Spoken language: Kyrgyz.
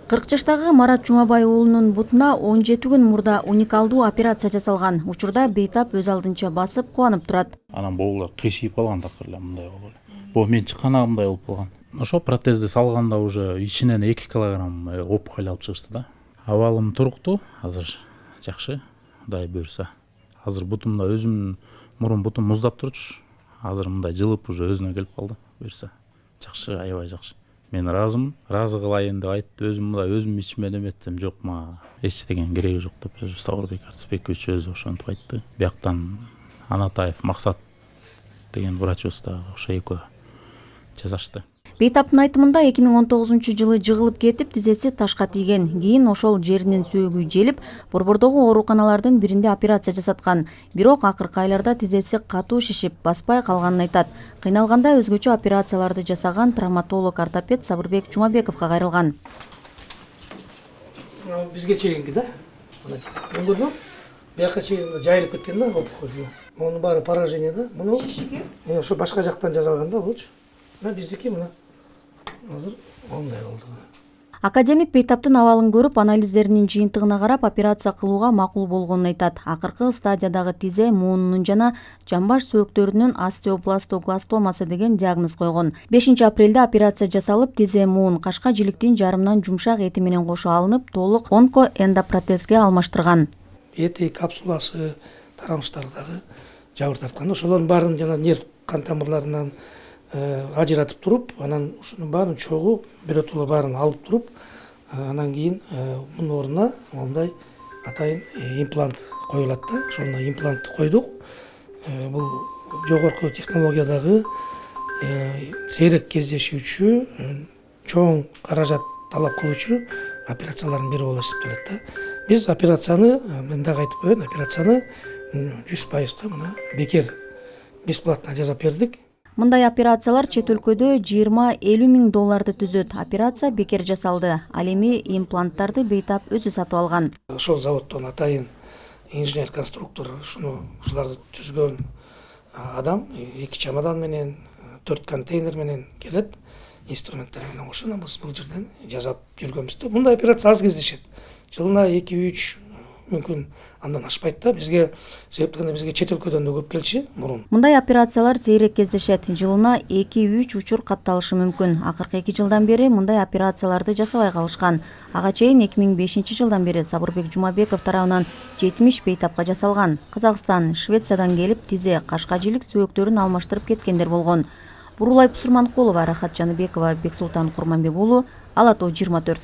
40 жаштагы Марат Жумабай уулунун бутуна 17 күн мурда уникалдуу операция жасалган. Учурда бейтап өз алдынча басып кубанып турат. Анан боолор кыйшыйып калган такыр эле мындай болуп. Бул мен чыкканагымдай болуп калган. Ошо протезди салганда уже ичинен 2 килограмм опухоль алып чыгышты да. Абалым туруктуу, азыр жакшы, Кудай буйрса. Азыр бутумда өзүмдүн мурун бутум муздап турчу. Азыр мындай жылып уже өзүнө келип калды, буйрса. Жакшы, аябай жакшы. Мен разымын, разы кылайын деп айтып, өзүм мындай өзүм ичиме эметсем жок, мага эч деген кереги жок деп өзү Сабырбек Артысбекович өзү ошентип айтты. Бияктан Анатаев Максат деген врачыбыз да ошо экөө жазашты. Бейтаптын айтымында 2019-жылы жыгылып кетип, тизеси ташка тийген. Кийин ошол жеринин сөөгү желип, Борбордогу ооруканалардын биринде операция жасаткан. Бирок акыркы айларда тизеси катуу шишип, баспай калганын айтат. Кыйналганда өзгөчө операцияларды жасаган травматолог-ортопед Сабырбек Жумабековго кайрылган. Бизге чейинки да. Көрдүңбү? Бияка чейин жайылып кеткен да, опухоль. Мунун баары поражение да. Муну шишиги? Ошо башка жактан жасалган да, болчу. Биздики мына азыр ондай болду. Академик Бейтаптын абалын көрүп, анализдеринин жыйынтыгына карап, операция кылууга макул болгонун айтат. Акыркы стадиядагы тизе муунунун жана жамбаш сөөктөрүнүн остеобластогластомасы деген диагноз койгон. 5-апрелде операция жасалып, тизе муун кашка жиликтин жарымынан жумшак эти менен кошо алынып, толук онкоэндопротезге алмаштырган. Эти капсуласы, тарамыштардагы жабыр тарткан. Ошолордун баарын жана нерв кан тамырларынан ажыратып туруп, анан ушунун баарын чогуу биротула баарын алып туруп, анан кийин мунун ордуна мондай атайын имплант коюлат да. Ошондо имплантты койдук. Бул жогорку технологиядагы сейрек кездешүүчү, чоң каражат талап кылуучу операциялардын бири болуп эсептелет да. Биз операцияны, мен дагы айтып коеюн, операцияны 100% мына бекер бесплатно жасап бердик. Мындай операциялар чет өлкөдө 20-50 миң долларды түзөт. Операция бекер жасалды. Ал эми импланттарды Бейтап өзү сатып алган. Ошол заводдон атайын инженер-конструктор ушуларды түзгөн адам 2 чемодан менен, 4 контейнер менен келет, инструменттер менен кошо биз бул жерден жасап жүргөнбүз да. Мындай операция аз кездешет. Жылына 2-3 мүмкүн андан ашпайт да. Бизге себептен бизге чет өлкөдөн да көп келчү мурун. Мындай операциялар сейрек кездешет. Жылына 2-3 учур катталышы мүмкүн. Акыркы 2 жылдан бери мындай операцияларды жасабай калышкан. Ага чейин 2005-жылдан бери Сабырбек Жумабеков тарабынан 70 бейтапка жасалган. Казакстан, Швециядан келип тизе, кашка жилик сөөктөрүн алмаштырып кеткендер болгон. Бурулай Пусурманкулова, Рахат Жаныбекова, Бексултан Курманбек уулу, Ала Тоо 24.